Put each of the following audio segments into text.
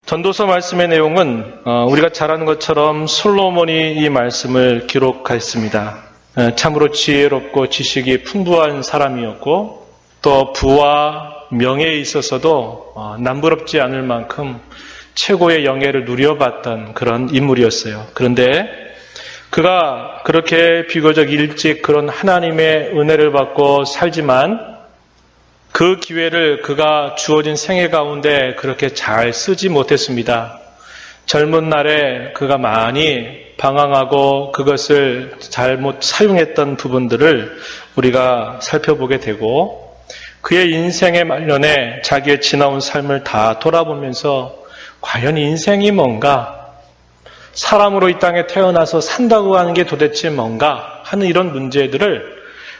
전도서 말씀의 내용은 우리가 잘 아는 것처럼 솔로몬이 이 말씀을 기록했습니다. 참으로 지혜롭고 지식이 풍부한 사람이었고 또 부와 명예에 있어서도 남부럽지 않을 만큼 최고의 영예를 누려봤던 그런 인물이었어요. 그런데 그가 그렇게 비교적 일찍 그런 하나님의 은혜를 받고 살지만 그 기회를 그가 주어진 생애 가운데 그렇게 잘 쓰지 못했습니다. 젊은 날에 그가 많이 방황하고 그것을 잘못 사용했던 부분들을 우리가 살펴보게 되고 그의 인생의 말년에 자기의 지나온 삶을 다 돌아보면서 과연 인생이 뭔가? 사람으로 이 땅에 태어나서 산다고 하는 게 도대체 뭔가? 하는 이런 문제들을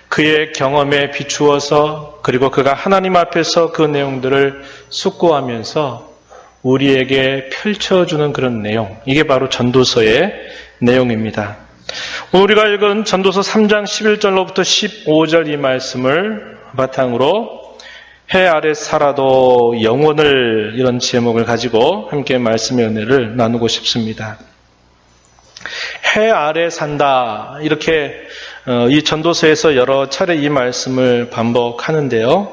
그의 경험에 비추어서 그리고 그가 하나님 앞에서 그 내용들을 숙고하면서 우리에게 펼쳐주는 그런 내용, 이게 바로 전도서의 내용입니다. 우리가 읽은 전도서 3장 11절로부터 15절 이 말씀을 바탕으로 해 아래 살아도 영원을, 이런 제목을 가지고 함께 말씀의 은혜를 나누고 싶습니다. 해 아래 산다, 이렇게 이 전도서에서 여러 차례 이 말씀을 반복하는데요.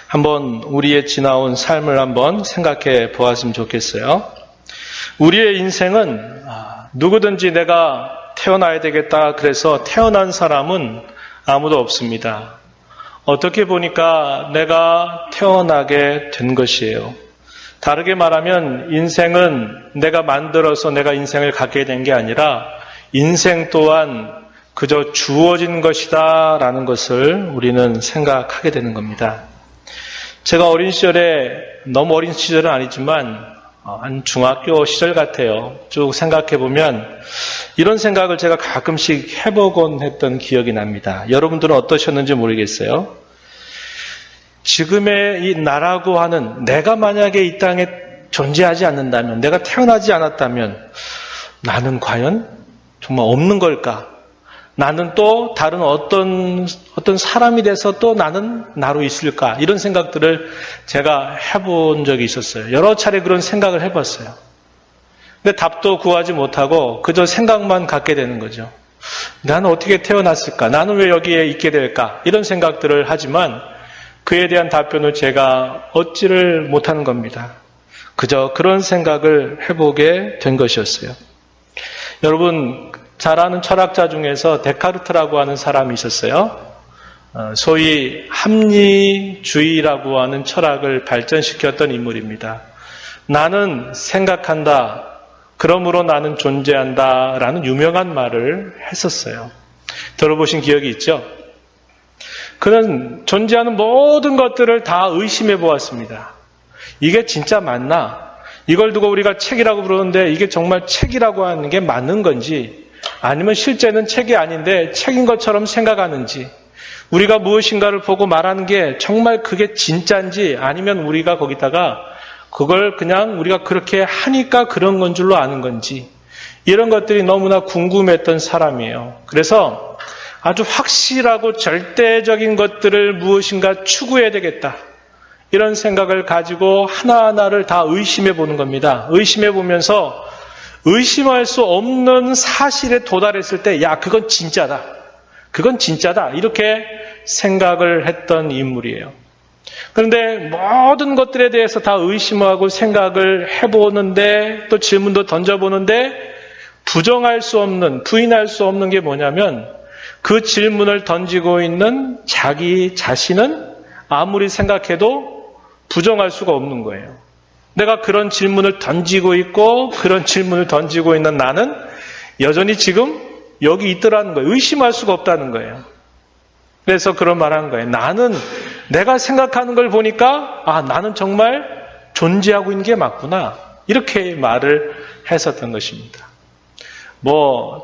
한번 우리의 지나온 삶을 한번 생각해 보았으면 좋겠어요. 우리의 인생은 누구든지 내가 태어나야 되겠다 그래서 태어난 사람은 아무도 없습니다. 어떻게 보니까 내가 태어나게 된 것이에요. 다르게 말하면 인생은 내가 만들어서 내가 인생을 갖게 된 게 아니라 인생 또한 그저 주어진 것이다 라는 것을 우리는 생각하게 되는 겁니다. 제가 어린 시절에, 너무 어린 시절은 아니지만 한 중학교 시절 같아요. 쭉 생각해보면 이런 생각을 제가 가끔씩 해보곤 했던 기억이 납니다. 여러분들은 어떠셨는지 모르겠어요. 지금의 이 나라고 하는, 내가 만약에 이 땅에 존재하지 않는다면, 내가 태어나지 않았다면 나는 과연 정말 없는 걸까? 나는 또 다른 어떤 사람이 돼서 또 나는 나로 있을까? 이런 생각들을 제가 해본 적이 있었어요. 여러 차례 그런 생각을 해봤어요. 근데 답도 구하지 못하고 그저 생각만 갖게 되는 거죠. 나는 어떻게 태어났을까? 나는 왜 여기에 있게 될까? 이런 생각들을 하지만 그에 대한 답변을 제가 얻지를 못하는 겁니다. 그저 그런 생각을 해보게 된 것이었어요. 여러분, 잘 아는 철학자 중에서 데카르트라고 하는 사람이 있었어요. 소위 합리주의라고 하는 철학을 발전시켰던 인물입니다. 나는 생각한다, 그러므로 나는 존재한다 라는 유명한 말을 했었어요. 들어보신 기억이 있죠? 그는 존재하는 모든 것들을 다 의심해 보았습니다. 이게 진짜 맞나? 이걸 두고 우리가 책이라고 부르는데 이게 정말 책이라고 하는 게 맞는 건지, 아니면 실제는 책이 아닌데 책인 것처럼 생각하는지, 우리가 무엇인가를 보고 말하는 게 정말 그게 진짜인지, 아니면 우리가 거기다가 그걸 그냥 우리가 그렇게 하니까 그런 건 줄로 아는 건지, 이런 것들이 너무나 궁금했던 사람이에요. 그래서 아주 확실하고 절대적인 것들을 무엇인가 추구해야 되겠다, 이런 생각을 가지고 하나하나를 다 의심해 보는 겁니다. 의심해 보면서 의심할 수 없는 사실에 도달했을 때, 야, 그건 진짜다, 그건 진짜다, 이렇게 생각을 했던 인물이에요. 그런데 모든 것들에 대해서 다 의심하고 생각을 해보는데, 또 질문도 던져보는데 부정할 수 없는, 부인할 수 없는 게 뭐냐면, 그 질문을 던지고 있는 자기 자신은 아무리 생각해도 부정할 수가 없는 거예요. 내가 그런 질문을 던지고 있고 그런 질문을 던지고 있는 나는 여전히 지금 여기 있더라는 거예요. 의심할 수가 없다는 거예요. 그래서 그런 말 하는 거예요. 나는 내가 생각하는 걸 보니까 나는 정말 존재하고 있는 게 맞구나, 이렇게 말을 했었던 것입니다.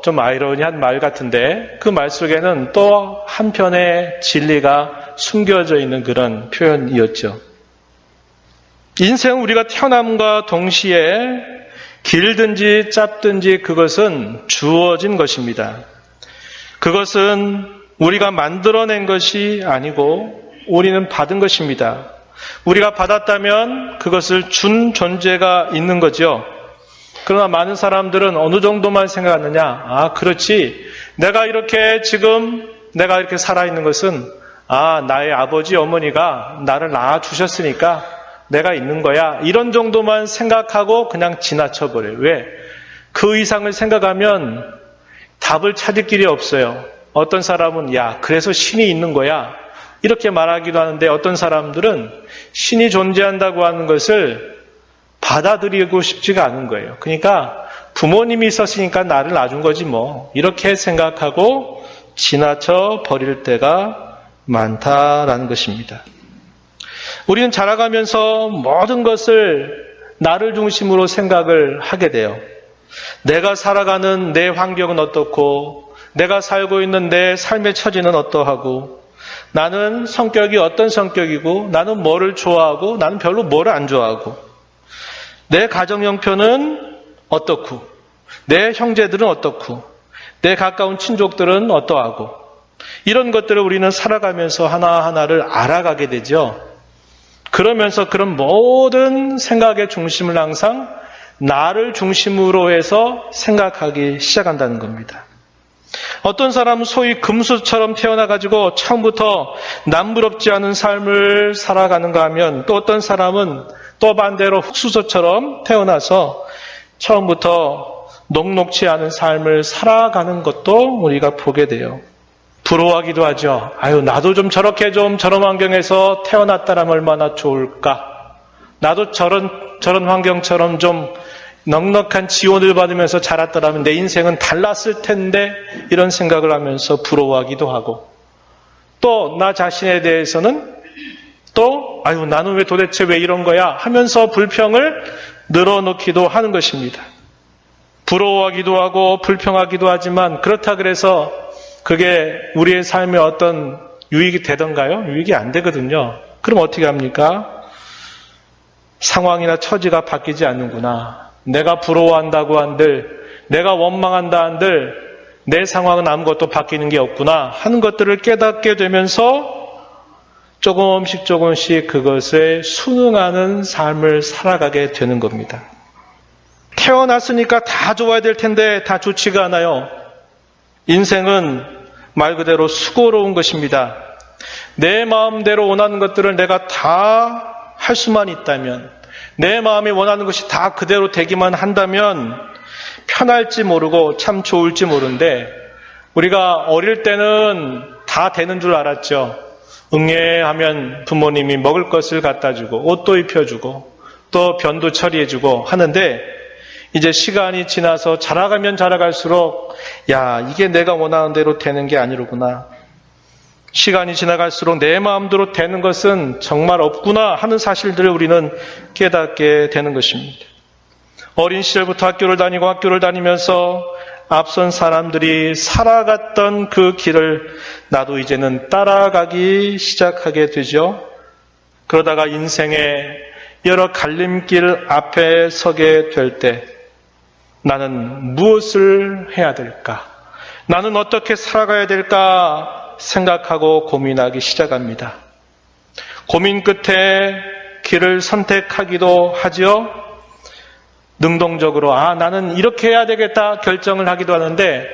좀 아이러니한 말 같은데 그 말 속에는 또 한편의 진리가 숨겨져 있는 그런 표현이었죠. 인생은 우리가 태어남과 동시에 길든지 짧든지 그것은 주어진 것입니다. 그것은 우리가 만들어낸 것이 아니고 우리는 받은 것입니다. 우리가 받았다면 그것을 준 존재가 있는 거죠. 그러나 많은 사람들은 어느 정도만 생각하느냐? 아, 그렇지. 내가 이렇게 살아있는 것은 나의 아버지, 어머니가 나를 낳아주셨으니까 내가 있는 거야. 이런 정도만 생각하고 그냥 지나쳐버려요. 왜? 그 이상을 생각하면 답을 찾을 길이 없어요. 어떤 사람은 그래서 신이 있는 거야. 이렇게 말하기도 하는데 어떤 사람들은 신이 존재한다고 하는 것을 받아들이고 싶지가 않은 거예요. 그러니까 부모님이 있었으니까 나를 낳아준 거지 뭐. 이렇게 생각하고 지나쳐 버릴 때가 많다라는 것입니다. 우리는 자라가면서 모든 것을 나를 중심으로 생각을 하게 돼요. 내가 살아가는 내 환경은 어떻고, 내가 살고 있는 내 삶의 처지는 어떠하고, 나는 성격이 어떤 성격이고, 나는 뭐를 좋아하고, 나는 별로 뭐를 안 좋아하고, 내 가정 형편은 어떻고, 내 형제들은 어떻고, 내 가까운 친족들은 어떠하고, 이런 것들을 우리는 살아가면서 하나하나를 알아가게 되죠. 그러면서 그런 모든 생각의 중심을 항상 나를 중심으로 해서 생각하기 시작한다는 겁니다. 어떤 사람은 소위 금수처럼 태어나가지고 처음부터 남부럽지 않은 삶을 살아가는가 하면, 또 어떤 사람은 또 반대로 흙수저처럼 태어나서 처음부터 녹록지 않은 삶을 살아가는 것도 우리가 보게 돼요. 부러워하기도 하죠. 나도 좀 저런 환경에서 태어났다라면 얼마나 좋을까. 나도 저런 환경처럼 좀 넉넉한 지원을 받으면서 자랐더라면 내 인생은 달랐을 텐데, 이런 생각을 하면서 부러워하기도 하고, 또 나 자신에 대해서는 또 나는 도대체 왜 이런 거야 하면서 불평을 늘어놓기도 하는 것입니다. 부러워하기도 하고 불평하기도 하지만, 그렇다 그래서 그게 우리의 삶에 어떤 유익이 되던가요? 유익이 안 되거든요. 그럼 어떻게 합니까? 상황이나 처지가 바뀌지 않는구나. 내가 부러워한다고 한들, 내가 원망한다 한들 내 상황은 아무것도 바뀌는 게 없구나 하는 것들을 깨닫게 되면서 조금씩 그것에 순응하는 삶을 살아가게 되는 겁니다. 태어났으니까 다 좋아야 될 텐데 다 좋지가 않아요. 인생은 말 그대로 수고로운 것입니다. 내 마음대로 원하는 것들을 내가 다 할 수만 있다면, 내 마음이 원하는 것이 다 그대로 되기만 한다면 편할지 모르고 참 좋을지 모르는데, 우리가 어릴 때는 다 되는 줄 알았죠. 응애하면 부모님이 먹을 것을 갖다 주고 옷도 입혀주고 또 변도 처리해주고 하는데, 이제 시간이 지나서 자라가면 자라갈수록 이게 내가 원하는 대로 되는 게 아니로구나. 시간이 지나갈수록 내 마음대로 되는 것은 정말 없구나 하는 사실들을 우리는 깨닫게 되는 것입니다. 어린 시절부터 학교를 다니면서 앞선 사람들이 살아갔던 그 길을 나도 이제는 따라가기 시작하게 되죠. 그러다가 인생의 여러 갈림길 앞에 서게 될 때, 나는 무엇을 해야 될까? 나는 어떻게 살아가야 될까? 생각하고 고민하기 시작합니다. 고민 끝에 길을 선택하기도 하죠. 능동적으로 나는 이렇게 해야 되겠다 결정을 하기도 하는데,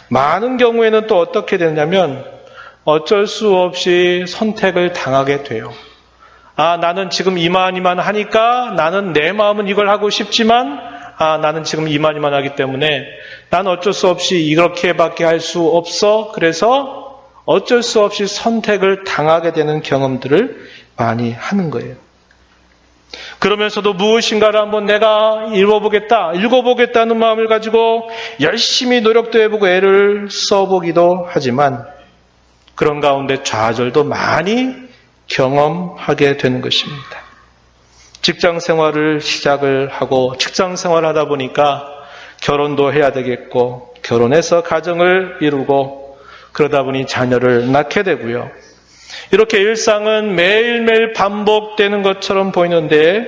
많은 경우에는 또 어떻게 되냐면 어쩔 수 없이 선택을 당하게 돼요. 나는 지금 이만 하니까 나는 내 마음은 이걸 하고 싶지만 나는 지금 이만 하기 때문에 나는 어쩔 수 없이 이렇게밖에 할 수 없어. 그래서 어쩔 수 없이 선택을 당하게 되는 경험들을 많이 하는 거예요. 그러면서도 무엇인가를 한번 내가 읽어보겠다는 마음을 가지고 열심히 노력도 해보고 애를 써보기도 하지만, 그런 가운데 좌절도 많이 경험하게 되는 것입니다. 직장 생활을 시작을 하고 직장 생활을 하다 보니까 결혼도 해야 되겠고, 결혼해서 가정을 이루고, 그러다 보니 자녀를 낳게 되고요. 이렇게 일상은 매일매일 반복되는 것처럼 보이는데,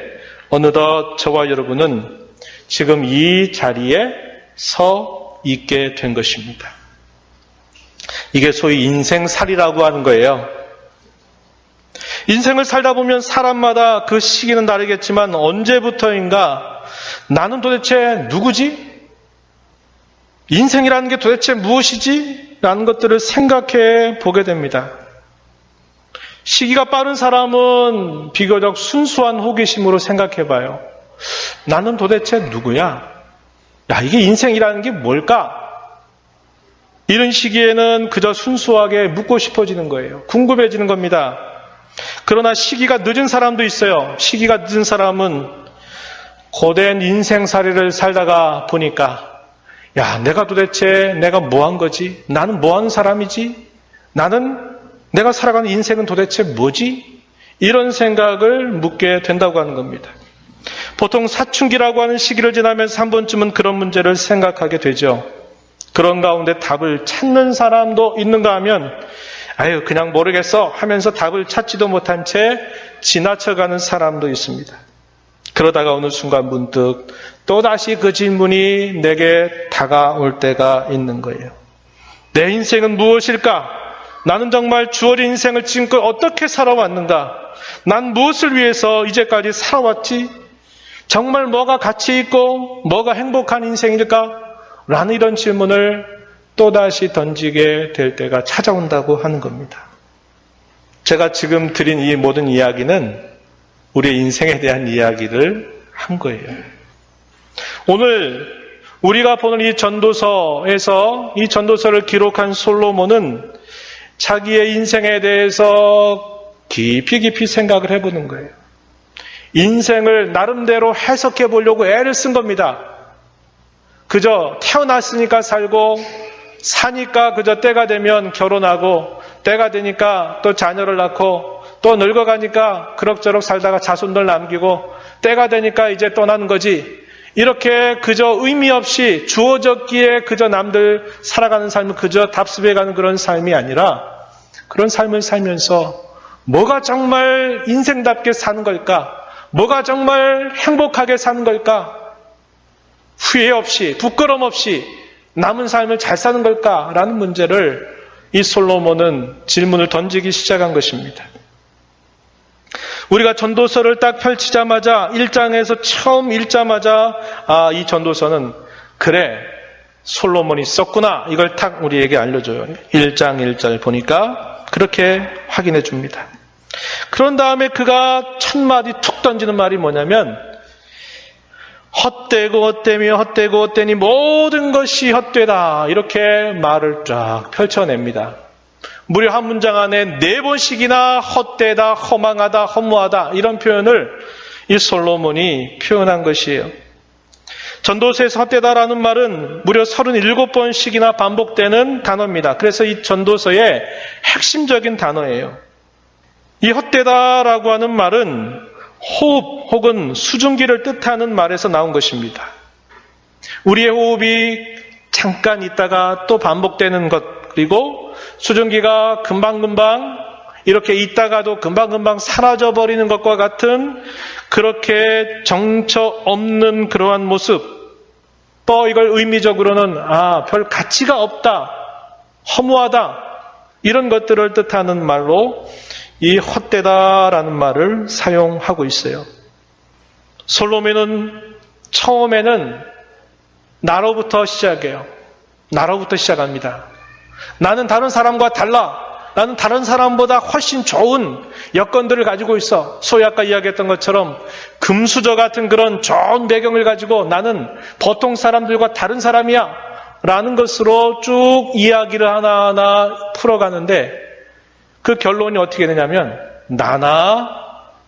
어느덧 저와 여러분은 지금 이 자리에 서 있게 된 것입니다. 이게 소위 인생살이라고 하는 거예요. 인생을 살다 보면 사람마다 그 시기는 다르겠지만 언제부터인가 나는 도대체 누구지? 인생이라는 게 도대체 무엇이지? 라는 것들을 생각해 보게 됩니다. 시기가 빠른 사람은 비교적 순수한 호기심으로 생각해 봐요. 나는 도대체 누구야? 야, 이게 인생이라는 게 뭘까? 이런 시기에는 그저 순수하게 묻고 싶어지는 거예요. 궁금해지는 겁니다. 그러나 시기가 늦은 사람도 있어요. 시기가 늦은 사람은 고된 인생살이를 살다가 보니까 야, 내가 도대체 내가 뭐 한 거지? 나는 뭐 하는 사람이지? 내가 살아가는 인생은 도대체 뭐지? 이런 생각을 묻게 된다고 하는 겁니다. 보통 사춘기라고 하는 시기를 지나면서 한 번쯤은 그런 문제를 생각하게 되죠. 그런 가운데 답을 찾는 사람도 있는가 하면 아유 그냥 모르겠어 하면서 답을 찾지도 못한 채 지나쳐가는 사람도 있습니다. 그러다가 어느 순간 문득 또다시 그 질문이 내게 다가올 때가 있는 거예요. 내 인생은 무엇일까? 나는 정말 주어진 인생을 지금껏 어떻게 살아왔는가? 난 무엇을 위해서 이제까지 살아왔지? 정말 뭐가 가치 있고 뭐가 행복한 인생일까? 라는 이런 질문을 또다시 던지게 될 때가 찾아온다고 하는 겁니다. 제가 지금 드린 이 모든 이야기는 우리의 인생에 대한 이야기를 한 거예요. 오늘 우리가 보는 이 전도서에서 이 전도서를 기록한 솔로몬은 자기의 인생에 대해서 깊이 생각을 해보는 거예요. 인생을 나름대로 해석해 보려고 애를 쓴 겁니다. 그저 태어났으니까 살고 사니까 그저 때가 되면 결혼하고 때가 되니까 또 자녀를 낳고 또 늙어가니까 그럭저럭 살다가 자손들 남기고 때가 되니까 이제 떠나는 거지. 이렇게 그저 의미 없이 주어졌기에 그저 남들 살아가는 삶을 그저 답습해가는 그런 삶이 아니라 그런 삶을 살면서 뭐가 정말 인생답게 사는 걸까? 뭐가 정말 행복하게 사는 걸까? 후회 없이 부끄럼 없이 남은 삶을 잘 사는 걸까라는 문제를 이 솔로몬은 질문을 던지기 시작한 것입니다. 우리가 전도서를 딱 펼치자마자 1장에서 처음 읽자마자 이 전도서는 그래 솔로몬이 썼구나 이걸 딱 우리에게 알려줘요. 1장 1절 보니까 그렇게 확인해 줍니다. 그런 다음에 그가 첫 마디 툭 던지는 말이 뭐냐면 헛되고 헛되며 헛되고 헛되니 모든 것이 헛되다 이렇게 말을 쫙 펼쳐냅니다. 무려 한 문장 안에 4번씩이나 헛되다, 허망하다, 허무하다 이런 표현을 이 솔로몬이 표현한 것이에요. 전도서에서 헛되다라는 말은 무려 37번씩이나 반복되는 단어입니다. 그래서 이 전도서의 핵심적인 단어예요. 이 헛되다라고 하는 말은 호흡 혹은 수증기를 뜻하는 말에서 나온 것입니다. 우리의 호흡이 잠깐 있다가 또 반복되는 것 그리고 수증기가 금방금방 이렇게 있다가도 금방금방 사라져버리는 것과 같은 그렇게 정처 없는 그러한 모습 또 이걸 의미적으로는 별 가치가 없다 허무하다 이런 것들을 뜻하는 말로 이 헛되다라는 말을 사용하고 있어요. 솔로몬은 처음에는 나로부터 시작해요. 나로부터 시작합니다. 나는 다른 사람과 달라. 나는 다른 사람보다 훨씬 좋은 여건들을 가지고 있어. 소위 아까 이야기했던 것처럼 금수저 같은 그런 좋은 배경을 가지고 나는 보통 사람들과 다른 사람이야. 라는 것으로 쭉 이야기를 하나하나 풀어가는데 그 결론이 어떻게 되냐면 나나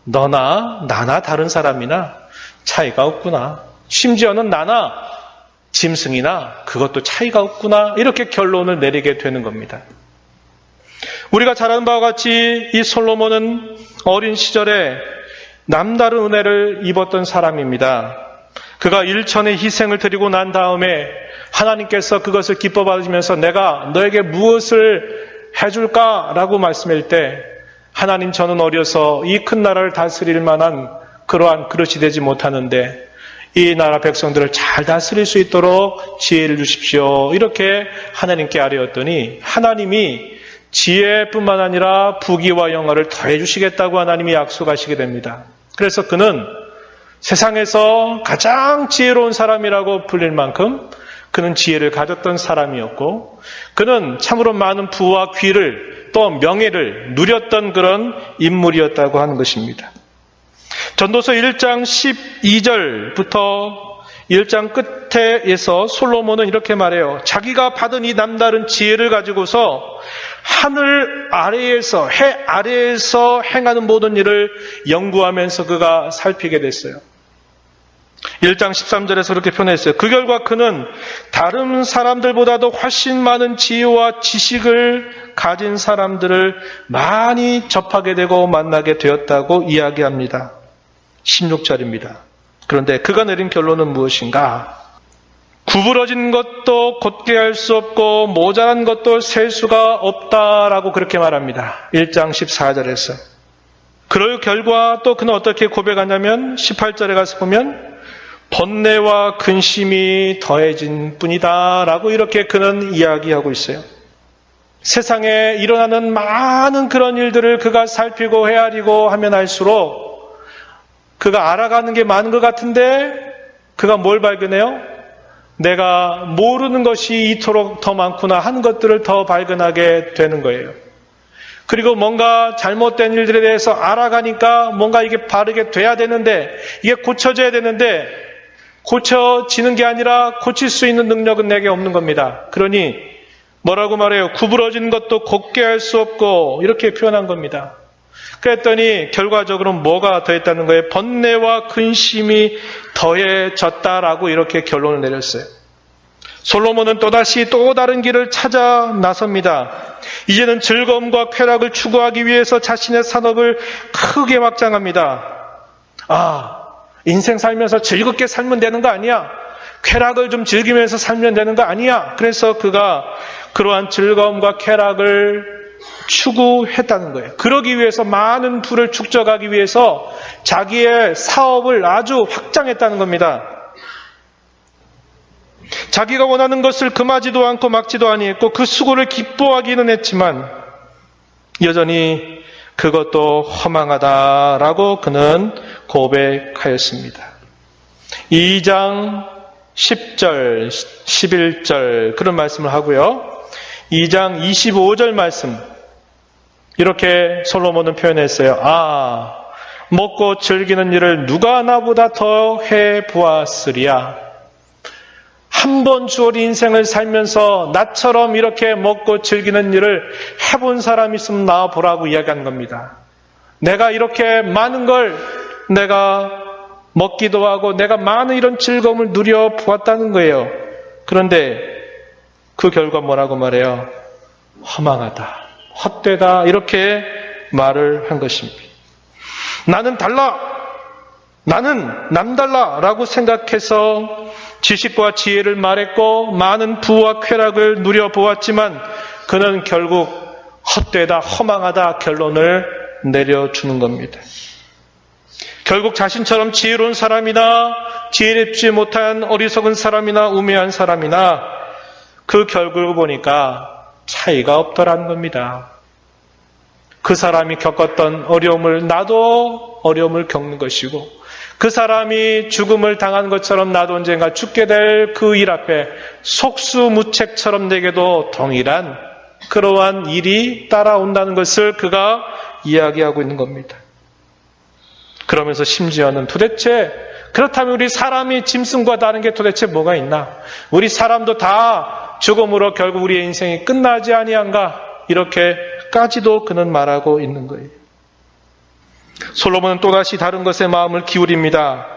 너나 나나 다른 사람이나 차이가 없구나. 심지어는 나나 짐승이나 그것도 차이가 없구나. 이렇게 결론을 내리게 되는 겁니다. 우리가 잘 아는 바와 같이 이 솔로몬은 어린 시절에 남다른 은혜를 입었던 사람입니다. 그가 일천의 희생을 드리고 난 다음에 하나님께서 그것을 기뻐 받으시면서 내가 너에게 무엇을 해줄까라고 말씀할 때 하나님 저는 어려서 이 큰 나라를 다스릴 만한 그러한 그릇이 되지 못하는데 이 나라 백성들을 잘 다스릴 수 있도록 지혜를 주십시오. 이렇게 하나님께 아뢰었더니 하나님이 지혜뿐만 아니라 부귀와 영화를 더해 주시겠다고 하나님이 약속하시게 됩니다. 그래서 그는 세상에서 가장 지혜로운 사람이라고 불릴 만큼 그는 지혜를 가졌던 사람이었고, 그는 참으로 많은 부와 귀를 또 명예를 누렸던 그런 인물이었다고 하는 것입니다. 전도서 1장 12절부터 1장 끝에서 솔로몬은 이렇게 말해요. 자기가 받은 이 남다른 지혜를 가지고서 하늘 아래에서, 해 아래에서 행하는 모든 일을 연구하면서 그가 살피게 됐어요. 1장 13절에서 그렇게 표현했어요. 그 결과 그는 다른 사람들보다도 훨씬 많은 지혜와 지식을 가진 사람들을 많이 접하게 되고 만나게 되었다고 이야기합니다. 16절입니다. 그런데 그가 내린 결론은 무엇인가? 구부러진 것도 곧게 할 수 없고 모자란 것도 셀 수가 없다라고 그렇게 말합니다. 1장 14절에서. 그럴 결과 또 그는 어떻게 고백하냐면 18절에 가서 보면 번뇌와 근심이 더해진 뿐이다 라고 이렇게 그는 이야기하고 있어요. 세상에 일어나는 많은 그런 일들을 그가 살피고 헤아리고 하면 할수록 그가 알아가는 게 많은 것 같은데 그가 뭘 발견해요? 내가 모르는 것이 이토록 더 많구나 하는 것들을 더 발견하게 되는 거예요. 그리고 뭔가 잘못된 일들에 대해서 알아가니까 뭔가 이게 바르게 돼야 되는데, 이게 고쳐져야 되는데 고쳐지는 게 아니라 고칠 수 있는 능력은 내게 없는 겁니다. 그러니 뭐라고 말해요? 구부러진 것도 곧게 할 수 없고 이렇게 표현한 겁니다. 그랬더니 결과적으로 뭐가 더했다는 거예요? 번뇌와 근심이 더해졌다라고 이렇게 결론을 내렸어요. 솔로몬은 또다시 또 다른 길을 찾아 나섭니다. 이제는 즐거움과 쾌락을 추구하기 위해서 자신의 산업을 크게 확장합니다. 인생 살면서 즐겁게 살면 되는 거 아니야? 쾌락을 좀 즐기면서 살면 되는 거 아니야? 그래서 그가 그러한 즐거움과 쾌락을 추구했다는 거예요. 그러기 위해서 많은 부를 축적하기 위해서 자기의 사업을 아주 확장했다는 겁니다. 자기가 원하는 것을 금하지도 않고 막지도 아니했고 그 수고를 기뻐하기는 했지만 여전히 그것도 허망하다라고 그는 고백하였습니다. 2장 10절, 11절 그런 말씀을 하고요. 2장 25절 말씀 이렇게 솔로몬은 표현했어요. 먹고 즐기는 일을 누가 나보다 더 해보았으리야. 한 번 주어리 인생을 살면서 나처럼 이렇게 먹고 즐기는 일을 해본 사람이 있으면 나와보라고 이야기한 겁니다. 내가 이렇게 많은 걸 내가 먹기도 하고 내가 많은 이런 즐거움을 누려보았다는 거예요. 그런데 그 결과 뭐라고 말해요? 허망하다, 헛되다 이렇게 말을 한 것입니다. 나는 달라, 나는 남달라 라고 생각해서 지식과 지혜를 말했고 많은 부와 쾌락을 누려보았지만 그는 결국 헛되다, 허망하다 결론을 내려주는 겁니다. 결국 자신처럼 지혜로운 사람이나 지혜롭지 못한 어리석은 사람이나 우매한 사람이나 그 결국을 보니까 차이가 없더라는 겁니다. 그 사람이 겪었던 어려움을 나도 어려움을 겪는 것이고 그 사람이 죽음을 당한 것처럼 나도 언젠가 죽게 될 그 일 앞에 속수무책처럼 내게도 동일한 그러한 일이 따라온다는 것을 그가 이야기하고 있는 겁니다. 그러면서 심지어는 도대체 그렇다면 우리 사람이 짐승과 다른 게 도대체 뭐가 있나? 우리 사람도 다 죽음으로 결국 우리의 인생이 끝나지 아니한가? 이렇게까지도 그는 말하고 있는 거예요. 솔로몬은 또다시 다른 것에 마음을 기울입니다.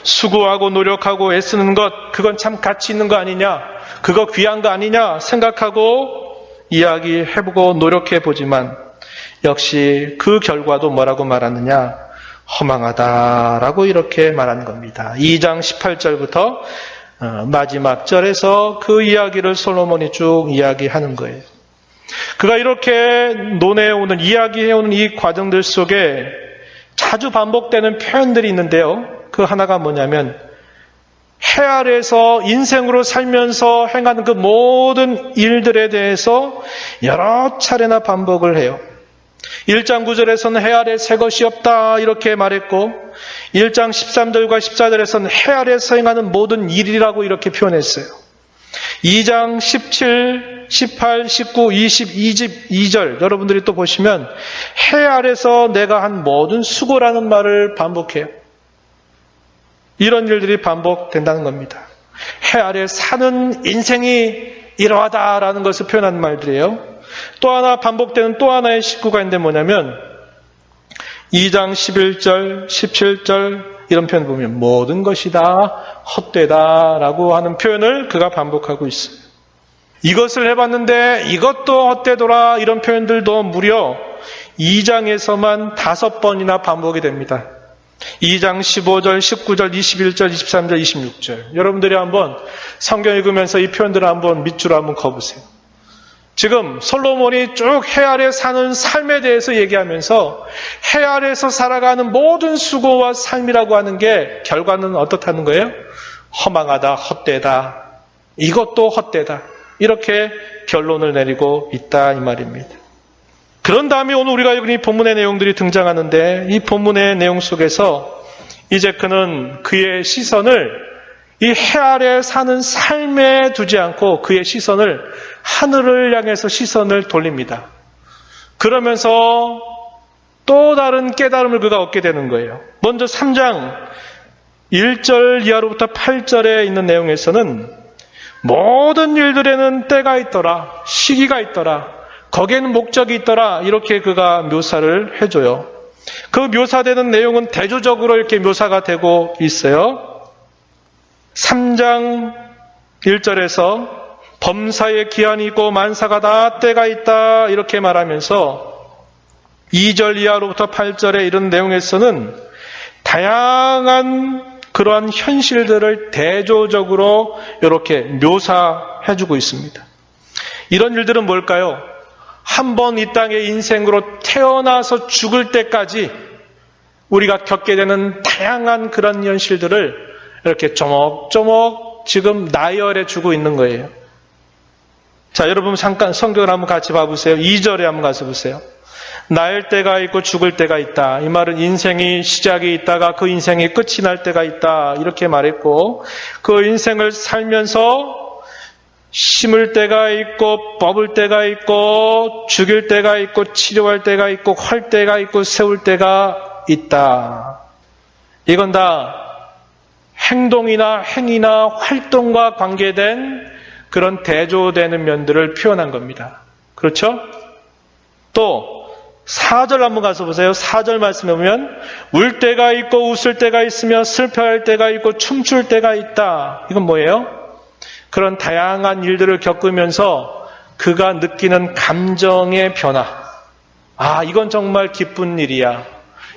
수고하고 노력하고 애쓰는 것, 그건 참 가치 있는 거 아니냐? 그거 귀한 거 아니냐? 생각하고 이야기해보고 노력해보지만 역시 그 결과도 뭐라고 말하느냐? 허망하다라고 이렇게 말하는 겁니다. 2장 18절부터 마지막 절에서 그 이야기를 솔로몬이 쭉 이야기하는 거예요. 그가 이렇게 논해오는, 이야기해오는 이 과정들 속에 자주 반복되는 표현들이 있는데요. 그 하나가 뭐냐면 해 아래에서 인생으로 살면서 행하는 그 모든 일들에 대해서 여러 차례나 반복을 해요. 1장 9절에서는 해 아래 새 것이 없다 이렇게 말했고 1장 13절과 14절에서는 해 아래에서 행하는 모든 일이라고 이렇게 표현했어요. 2장 17, 18, 19, 20, 22절 여러분들이 또 보시면 해 아래서 내가 한 모든 수고라는 말을 반복해요. 이런 일들이 반복된다는 겁니다. 해 아래 사는 인생이 이러하다라는 것을 표현하는 말들이에요. 또 하나 반복되는 또 하나의 식구가 있는데 뭐냐면 2장 11절, 17절 이런 표현을 보면 모든 것이 다 헛되다라고 하는 표현을 그가 반복하고 있어요. 이것을 해봤는데 이것도 헛되더라 이런 표현들도 무려 2장에서만 5번이나 반복이 됩니다. 2장 15절, 19절, 21절, 23절, 26절 여러분들이 한번 성경 읽으면서 이 표현들을 한번 밑줄로 한번 그어보세요. 지금 솔로몬이 쭉 해 아래 사는 삶에 대해서 얘기하면서 해 아래에서 살아가는 모든 수고와 삶이라고 하는 게 결과는 어떻다는 거예요? 허망하다, 헛되다, 이것도 헛되다 이렇게 결론을 내리고 있다 이 말입니다. 그런 다음에 오늘 우리가 읽은 이 본문의 내용들이 등장하는데 이 본문의 내용 속에서 이제 그는 그의 시선을 이 해 아래 사는 삶에 두지 않고 그의 시선을 하늘을 향해서 시선을 돌립니다. 그러면서 또 다른 깨달음을 그가 얻게 되는 거예요. 먼저 3장 1절 이하로부터 8절에 있는 내용에서는 모든 일들에는 때가 있더라, 시기가 있더라, 거기에는 목적이 있더라 이렇게 그가 묘사를 해줘요. 그 묘사되는 내용은 대조적으로 이렇게 묘사가 되고 있어요. 3장 1절에서 범사에 기한이 있고 만사가 다 때가 있다 이렇게 말하면서 2절 이하로부터 8절의 이런 내용에서는 다양한 그러한 현실들을 대조적으로 이렇게 묘사해주고 있습니다. 이런 일들은 뭘까요? 한 번 이 땅의 인생으로 태어나서 죽을 때까지 우리가 겪게 되는 다양한 그런 현실들을 이렇게 조목조목 지금 나열해 주고 있는 거예요. 자, 여러분 잠깐 성경을 한번 같이 봐보세요. 2절에 한번 가서 보세요. 날 때가 있고 죽을 때가 있다. 이 말은 인생이 시작이 있다가 그 인생이 끝이 날 때가 있다. 이렇게 말했고 그 인생을 살면서 심을 때가 있고 뽑을 때가 있고 죽일 때가 있고 치료할 때가 있고 할 때가 있고 세울 때가 있다. 이건 다 행동이나 행위나 활동과 관계된 그런 대조되는 면들을 표현한 겁니다. 그렇죠? 또 4절 한번 가서 보세요. 4절 말씀해 보면 울 때가 있고 웃을 때가 있으며 슬퍼할 때가 있고 춤출 때가 있다. 이건 뭐예요? 그런 다양한 일들을 겪으면서 그가 느끼는 감정의 변화. 아, 이건 정말 기쁜 일이야.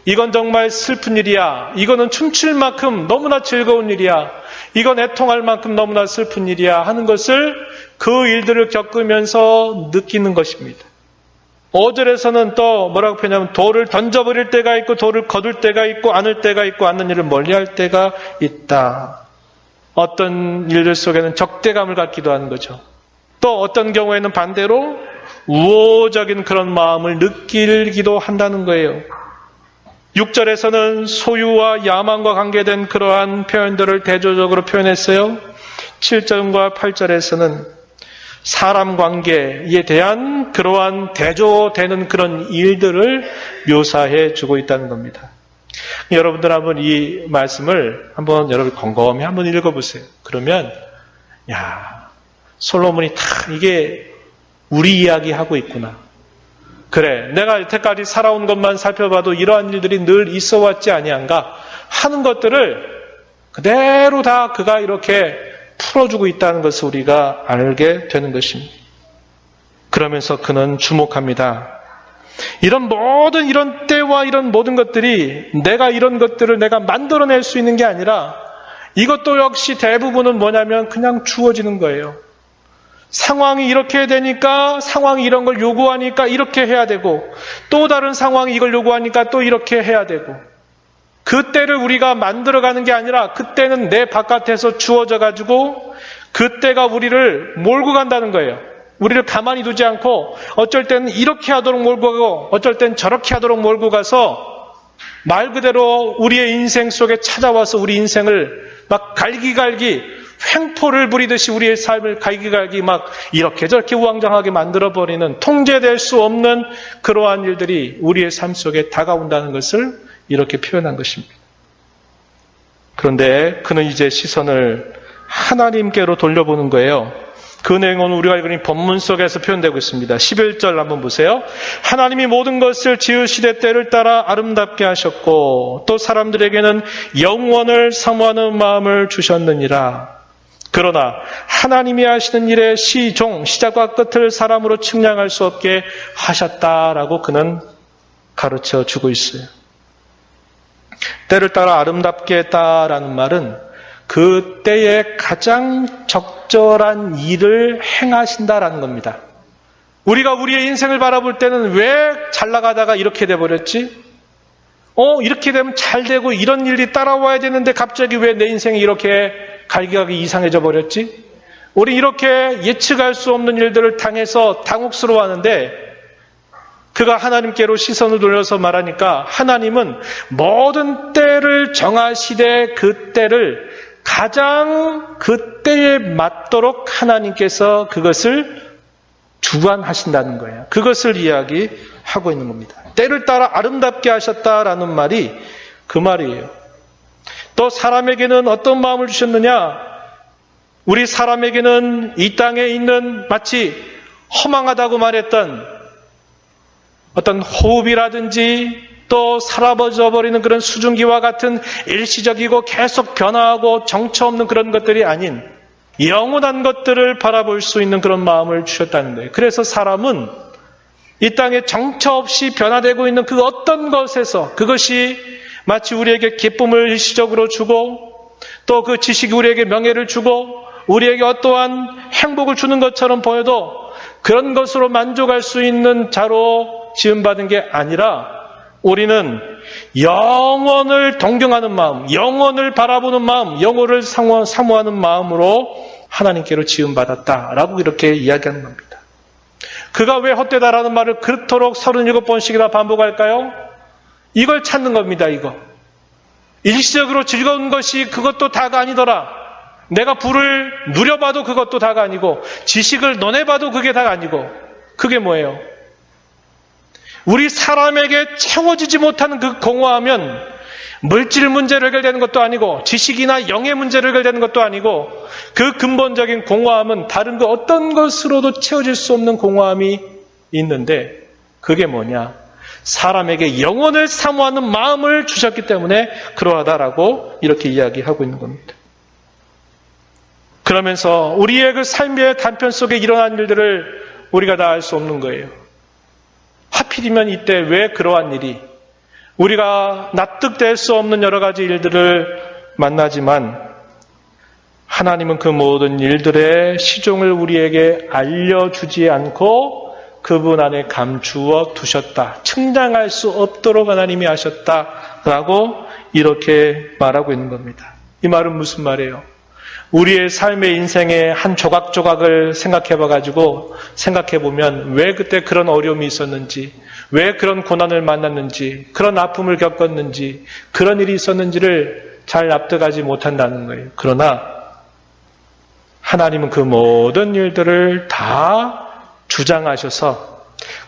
이건 정말 슬픈 일이야. 이거는 춤출 만큼 너무나 즐거운 일이야. 이건 애통할 만큼 너무나 슬픈 일이야 하는 것을 그 일들을 겪으면서 느끼는 것입니다. 5절에서는 또 뭐라고 표현하면 돌을 던져버릴 때가 있고 돌을 거둘 때가 있고 안을 때가 있고 안는 일을 멀리할 때가 있다. 어떤 일들 속에는 적대감을 갖기도 하는 거죠. 또 어떤 경우에는 반대로 우호적인 그런 마음을 느끼기도 한다는 거예요. 6절에서는 소유와 야망과 관계된 그러한 표현들을 대조적으로 표현했어요. 7절과 8절에서는 사람 관계에 대한 그러한 대조되는 그런 일들을 묘사해 주고 있다는 겁니다. 여러분들 한번 이 말씀을 한번 여러분 곰곰이 한번 읽어보세요. 그러면 야, 솔로몬이 다 이게 우리 이야기 하고 있구나. 그래, 내가 여태까지 살아온 것만 살펴봐도 이러한 일들이 늘 있어 왔지 아니한가 하는 것들을 그대로 다 그가 이렇게 풀어주고 있다는 것을 우리가 알게 되는 것입니다. 그러면서 그는 주목합니다. 이런 때와 이런 모든 것들이 내가 이런 것들을 내가 만들어낼 수 있는 게 아니라 이것도 역시 대부분은 뭐냐면 그냥 주어지는 거예요. 상황이 이렇게 되니까 상황이 이런 걸 요구하니까 이렇게 해야 되고 또 다른 상황이 이걸 요구하니까 또 이렇게 해야 되고 그 때를 우리가 만들어가는 게 아니라 그 때는 내 바깥에서 주어져 가지고 그 때가 우리를 몰고 간다는 거예요. 우리를 가만히 두지 않고 어쩔 때는 이렇게 하도록 몰고 가고 어쩔 때는 저렇게 하도록 몰고 가서 말 그대로 우리의 인생 속에 찾아와서 우리 인생을 막 갈기갈기 횡포를 부리듯이 우리의 삶을 갈기갈기 막 이렇게 저렇게 우왕좌왕하게 만들어버리는 통제될 수 없는 그러한 일들이 우리의 삶 속에 다가온다는 것을 이렇게 표현한 것입니다. 그런데 그는 이제 시선을 하나님께로 돌려보는 거예요. 그 내용은 우리가 읽은 본문 속에서 표현되고 있습니다. 11절 한번 보세요. 하나님이 모든 것을 지으시되 때를 따라 아름답게 하셨고 또 사람들에게는 영원을 사모하는 마음을 주셨느니라. 그러나 하나님이 하시는 일의 시작과 끝을 사람으로 측량할 수 없게 하셨다라고 그는 가르쳐 주고 있어요. 때를 따라 아름답게 했다라는 말은 그 때에 가장 적절한 일을 행하신다라는 겁니다. 우리가 우리의 인생을 바라볼 때는 왜 잘 나가다가 이렇게 돼버렸지? 이렇게 되면 잘 되고 이런 일이 따라와야 되는데 갑자기 왜 내 인생이 이렇게 갈기갈기 이상해져 버렸지? 우리 이렇게 예측할 수 없는 일들을 당해서 당혹스러워하는데 그가 하나님께로 시선을 돌려서 말하니까 하나님은 모든 때를 정하시되 그 때를 가장 그 때에 맞도록 하나님께서 그것을 주관하신다는 거예요. 그것을 이야기하고 있는 겁니다. 때를 따라 아름답게 하셨다라는 말이 그 말이에요. 또 사람에게는 어떤 마음을 주셨느냐? 우리 사람에게는 이 땅에 있는 마치 허망하다고 말했던 어떤 호흡이라든지 또 사라져버리는 그런 수증기와 같은 일시적이고 계속 변화하고 정처 없는 그런 것들이 아닌 영원한 것들을 바라볼 수 있는 그런 마음을 주셨다는 거예요. 그래서 사람은 이 땅에 정처 없이 변화되고 있는 그 어떤 것에서 그것이 마치 우리에게 기쁨을 일시적으로 주고 또 그 지식이 우리에게 명예를 주고 우리에게 어떠한 행복을 주는 것처럼 보여도 그런 것으로 만족할 수 있는 자로 지음받은 게 아니라 우리는 영원을 동경하는 마음, 영원을 바라보는 마음, 영원을 사모하는 마음으로 하나님께로 지음받았다라고 이렇게 이야기하는 겁니다. 그가 왜 헛되다라는 말을 그토록 37번씩이나 반복할까요? 이걸 찾는 겁니다. 이거. 일시적으로 즐거운 것이 그것도 다가 아니더라. 내가 부를 누려봐도 그것도 다가 아니고 지식을 논해봐도 그게 다가 아니고 그게 뭐예요? 우리 사람에게 채워지지 못하는 그 공허하면 물질 문제를 해결되는 것도 아니고 지식이나 영의 문제를 해결되는 것도 아니고 그 근본적인 공허함은 다른 그 어떤 것으로도 채워질 수 없는 공허함이 있는데 그게 뭐냐? 사람에게 영원을 사모하는 마음을 주셨기 때문에 그러하다라고 이렇게 이야기하고 있는 겁니다. 그러면서 우리의 그 삶의 단편 속에 일어난 일들을 우리가 다 알 수 없는 거예요. 하필이면 이때 왜 그러한 일이 우리가 납득될 수 없는 여러 가지 일들을 만나지만 하나님은 그 모든 일들의 시종을 우리에게 알려주지 않고 그분 안에 감추어 두셨다. 측량할 수 없도록 하나님이 하셨다라고 이렇게 말하고 있는 겁니다. 이 말은 무슨 말이에요? 우리의 삶의 인생의 한 조각조각을 생각해보면 왜 그때 그런 어려움이 있었는지, 왜 그런 고난을 만났는지, 그런 아픔을 겪었는지, 그런 일이 있었는지를 잘 납득하지 못한다는 거예요. 그러나 하나님은 그 모든 일들을 다 주장하셔서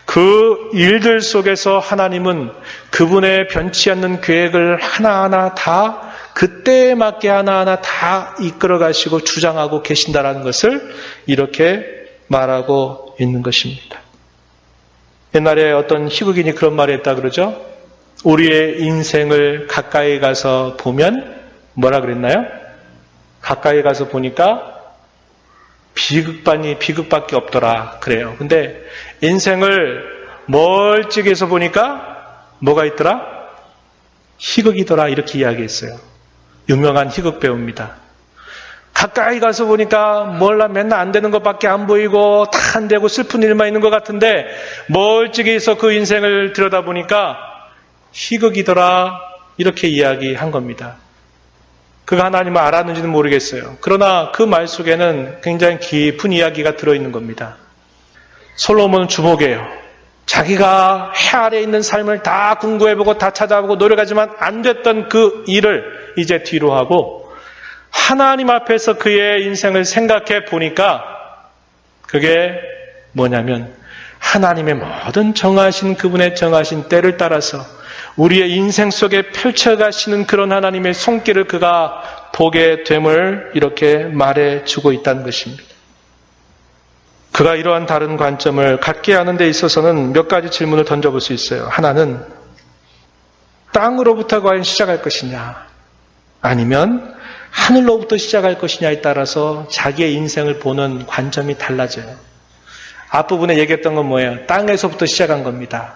그 일들 속에서 하나님은 그분의 변치 않는 계획을 하나하나 다 그때에 맞게 하나하나 다 이끌어 가시고 주장하고 계신다라는 것을 이렇게 말하고 있는 것입니다. 옛날에 어떤 희극인이 그런 말을 했다 그러죠. 우리의 인생을 가까이 가서 보면 뭐라 그랬나요? 가까이 가서 보니까 비극밖에 없더라 그래요. 근데 인생을 멀찍이서 보니까 뭐가 있더라? 희극이더라 이렇게 이야기했어요. 유명한 희극 배우입니다. 가까이 가서 보니까 몰라 맨날 안 되는 것밖에 안 보이고 다 안 되고 슬픈 일만 있는 것 같은데 멀찍이서 그 인생을 들여다보니까 희극이더라 이렇게 이야기한 겁니다. 그가 하나님을 알았는지는 모르겠어요. 그러나 그 말 속에는 굉장히 깊은 이야기가 들어있는 겁니다. 솔로몬은 주목해요. 자기가 해 아래에 있는 삶을 다 궁구해보고 다 찾아보고 노력하지만 안 됐던 그 일을 이제 뒤로 하고 하나님 앞에서 그의 인생을 생각해 보니까 그게 뭐냐면 하나님의 모든 정하신 그분의 정하신 때를 따라서 우리의 인생 속에 펼쳐가시는 그런 하나님의 손길을 그가 보게 됨을 이렇게 말해주고 있다는 것입니다. 그가 이러한 다른 관점을 갖게 하는 데 있어서는 몇 가지 질문을 던져볼 수 있어요. 하나는 땅으로부터 과연 시작할 것이냐 아니면 하늘로부터 시작할 것이냐에 따라서 자기의 인생을 보는 관점이 달라져요. 앞부분에 얘기했던 건 뭐예요? 땅에서부터 시작한 겁니다.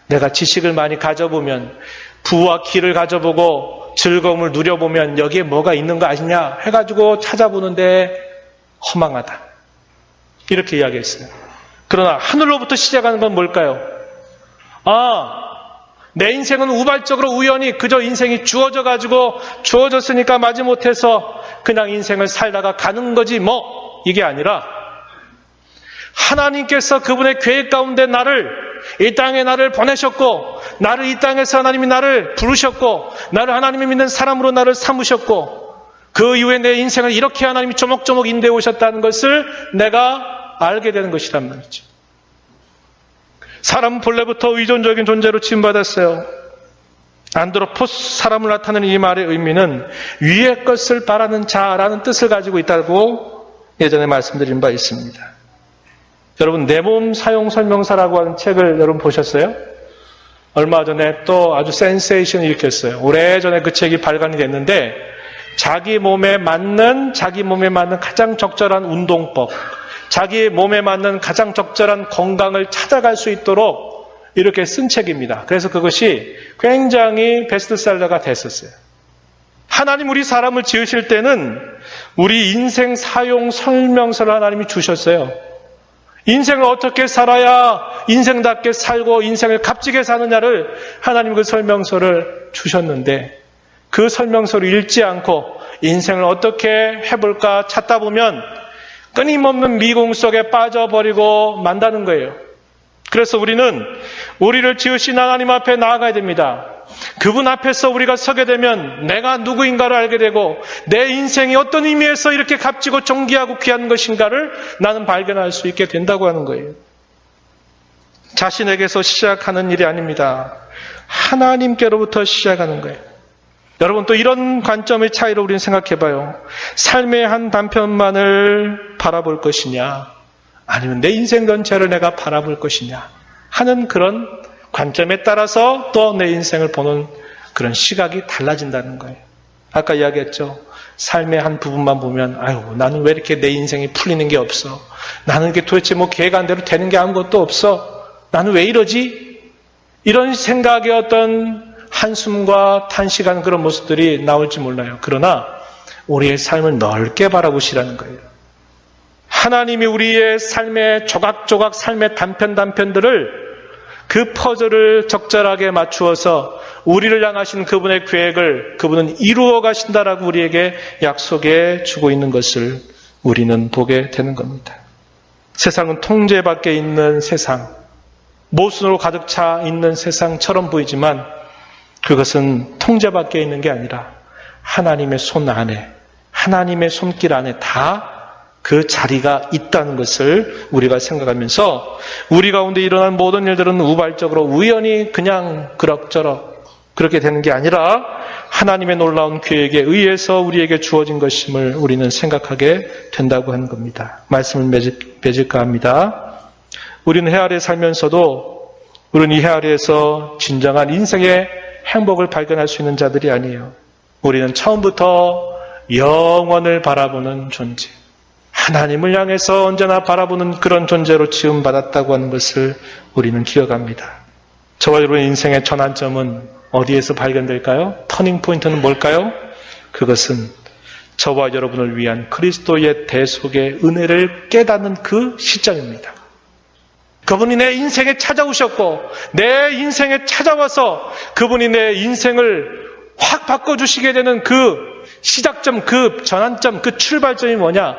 내가 지식을 많이 가져보면 부와 기를 가져보고 즐거움을 누려보면 여기에 뭐가 있는 거 아시냐 해가지고 찾아보는데 허망하다. 이렇게 이야기했어요. 그러나 하늘로부터 시작하는 건 뭘까요? 내 인생은 우발적으로 우연히 그저 인생이 주어졌으니까 마지못해서 그냥 인생을 살다가 가는 거지 뭐 이게 아니라 하나님께서 그분의 계획 가운데 이 땅에 나를 보내셨고 나를 이 땅에서 하나님이 나를 부르셨고 나를 하나님이 믿는 사람으로 나를 삼으셨고 그 이후에 내 인생을 이렇게 하나님이 조목조목 인도해 오셨다는 것을 내가 알게 되는 것이란 말이죠. 사람은 본래부터 의존적인 존재로 지음받았어요. 안드로포스 사람을 나타내는 이 말의 의미는 위의 것을 바라는 자라는 뜻을 가지고 있다고 예전에 말씀드린 바 있습니다. 여러분 내 몸 사용 설명서라고 하는 책을 여러분 보셨어요? 얼마 전에 또 아주 센세이션을 일으켰어요. 오래전에 그 책이 발간이 됐는데 자기 몸에 맞는 가장 적절한 운동법, 자기 몸에 맞는 가장 적절한 건강을 찾아갈 수 있도록 이렇게 쓴 책입니다. 그래서 그것이 굉장히 베스트셀러가 됐었어요. 하나님 우리 사람을 지으실 때는 우리 인생 사용 설명서를 하나님이 주셨어요. 인생을 어떻게 살아야 인생답게 살고 인생을 값지게 사느냐를 하나님 그 설명서를 주셨는데 그 설명서를 읽지 않고 인생을 어떻게 해볼까 찾다 보면 끊임없는 미궁 속에 빠져버리고 만다는 거예요. 그래서 우리는 우리를 지으신 하나님 앞에 나아가야 됩니다. 그분 앞에서 우리가 서게 되면 내가 누구인가를 알게 되고 내 인생이 어떤 의미에서 이렇게 값지고 존귀하고 귀한 것인가를 나는 발견할 수 있게 된다고 하는 거예요. 자신에게서 시작하는 일이 아닙니다. 하나님께로부터 시작하는 거예요. 여러분 또 이런 관점의 차이로 우리는 생각해봐요. 삶의 한 단편만을 바라볼 것이냐 아니면 내 인생 전체를 내가 바라볼 것이냐 하는 그런 관점에 따라서 또 내 인생을 보는 그런 시각이 달라진다는 거예요. 아까 이야기했죠. 삶의 한 부분만 보면 나는 왜 이렇게 내 인생이 풀리는 게 없어. 나는 이게 도대체 뭐 계획안대로 되는 게 아무것도 없어. 나는 왜 이러지? 이런 생각의 어떤 한숨과 탄식하는 그런 모습들이 나올지 몰라요. 그러나 우리의 삶을 넓게 바라보시라는 거예요. 하나님이 우리의 삶의 조각조각 삶의 단편들을 그 퍼즐을 적절하게 맞추어서 우리를 향하신 그분의 계획을 그분은 이루어 가신다라고 우리에게 약속해 주고 있는 것을 우리는 보게 되는 겁니다. 세상은 통제 밖에 있는 세상, 모순으로 가득 차 있는 세상처럼 보이지만 그것은 통제 밖에 있는 게 아니라 하나님의 손 안에, 하나님의 손길 안에 다 그 자리가 있다는 것을 우리가 생각하면서 우리 가운데 일어난 모든 일들은 우발적으로 우연히 그냥 그럭저럭 그렇게 되는 게 아니라 하나님의 놀라운 계획에 의해서 우리에게 주어진 것임을 우리는 생각하게 된다고 하는 겁니다. 말씀을 맺을까 합니다. 우리는 해 아래 살면서도 우리는 이 해 아래에서 진정한 인생의 행복을 발견할 수 있는 자들이 아니에요. 우리는 처음부터 영원을 바라보는 존재, 하나님을 향해서 언제나 바라보는 그런 존재로 지음받았다고 하는 것을 우리는 기억합니다. 저와 여러분의 인생의 전환점은 어디에서 발견될까요? 터닝포인트는 뭘까요? 그것은 저와 여러분을 위한 그리스도의 대속의 은혜를 깨닫는 그 시점입니다. 그분이 내 인생에 찾아오셨고 내 인생에 찾아와서 그분이 내 인생을 확 바꿔주시게 되는 그 시작점, 그 전환점, 그 출발점이 뭐냐?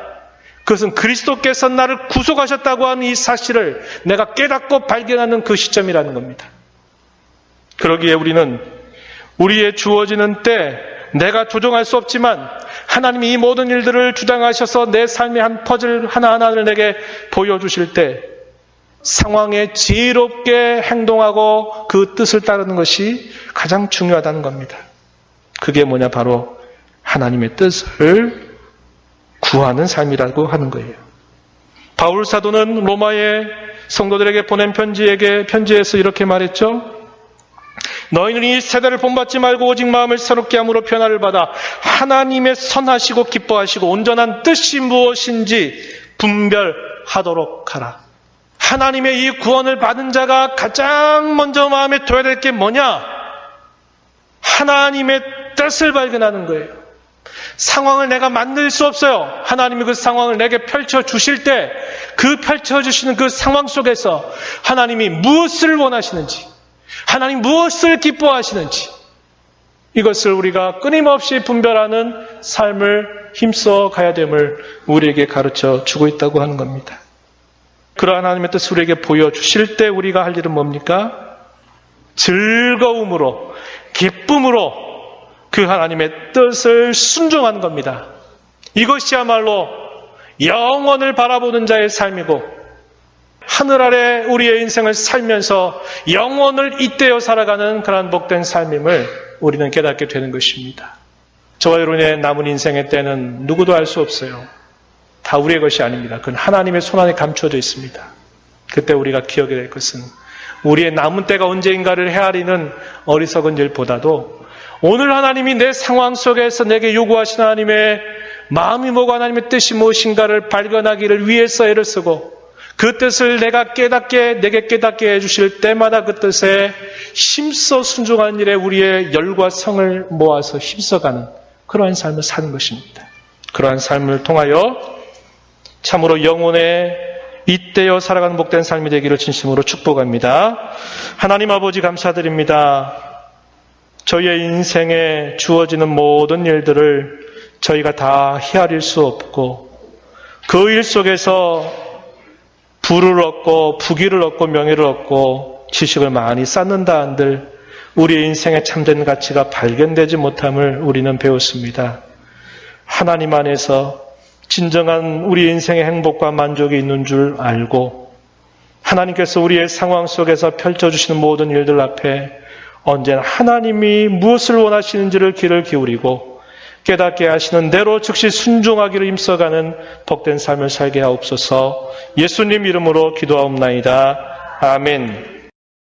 그것은 그리스도께서 나를 구속하셨다고 하는 이 사실을 내가 깨닫고 발견하는 그 시점이라는 겁니다. 그러기에 우리는 우리의 주어지는 때 내가 조종할 수 없지만 하나님이 이 모든 일들을 주장하셔서 내 삶의 한 퍼즐 하나하나를 내게 보여주실 때 상황에 지혜롭게 행동하고 그 뜻을 따르는 것이 가장 중요하다는 겁니다. 그게 뭐냐? 바로 하나님의 뜻을 구하는 삶이라고 하는 거예요. 바울 사도는 로마의 성도들에게 보낸 편지에서 이렇게 말했죠. 너희는 이 세대를 본받지 말고 오직 마음을 새롭게 함으로 변화를 받아 하나님의 선하시고 기뻐하시고 온전한 뜻이 무엇인지 분별하도록 하라. 하나님의 이 구원을 받은 자가 가장 먼저 마음에 둬야 될 게 뭐냐? 하나님의 뜻을 발견하는 거예요. 상황을 내가 만들 수 없어요. 하나님이 그 상황을 내게 펼쳐주실 때 그 펼쳐주시는 그 상황 속에서 하나님이 무엇을 원하시는지, 하나님 무엇을 기뻐하시는지 이것을 우리가 끊임없이 분별하는 삶을 힘써 가야 됨을 우리에게 가르쳐 주고 있다고 하는 겁니다. 그러한 하나님의 뜻을 우리에게 보여주실 때 우리가 할 일은 뭡니까? 즐거움으로, 기쁨으로 그 하나님의 뜻을 순종하는 겁니다. 이것이야말로 영원을 바라보는 자의 삶이고 하늘 아래 우리의 인생을 살면서 영원을 잇대어 살아가는 그런 복된 삶임을 우리는 깨닫게 되는 것입니다. 저와 여러분의 남은 인생의 때는 누구도 알 수 없어요. 다 우리의 것이 아닙니다. 그건 하나님의 손 안에 감춰져 있습니다. 그때 우리가 기억해야 될 것은 우리의 남은 때가 언제인가를 헤아리는 어리석은 일보다도 오늘 하나님이 내 상황 속에서 내게 요구하신 하나님의 마음이 뭐고 하나님의 뜻이 무엇인가를 발견하기를 위해서 애를 쓰고 그 뜻을 내게 깨닫게 해주실 때마다 그 뜻에 힘써 순종하는 일에 우리의 열과 성을 모아서 힘써가는 그러한 삶을 사는 것입니다. 그러한 삶을 통하여 참으로 영혼에 잇대어 살아가는 복된 삶이 되기를 진심으로 축복합니다. 하나님 아버지 감사드립니다. 저희의 인생에 주어지는 모든 일들을 저희가 다 헤아릴 수 없고 그 일 속에서 부를 얻고 부귀를 얻고 명예를 얻고 지식을 많이 쌓는다 한들 우리의 인생에 참된 가치가 발견되지 못함을 우리는 배웠습니다. 하나님 안에서 진정한 우리 인생의 행복과 만족이 있는 줄 알고 하나님께서 우리의 상황 속에서 펼쳐주시는 모든 일들 앞에 언제나 하나님이 무엇을 원하시는지를 귀를 기울이고 깨닫게 하시는 대로 즉시 순종하기를 힘써가는 복된 삶을 살게 하옵소서. 예수님 이름으로 기도하옵나이다. 아멘.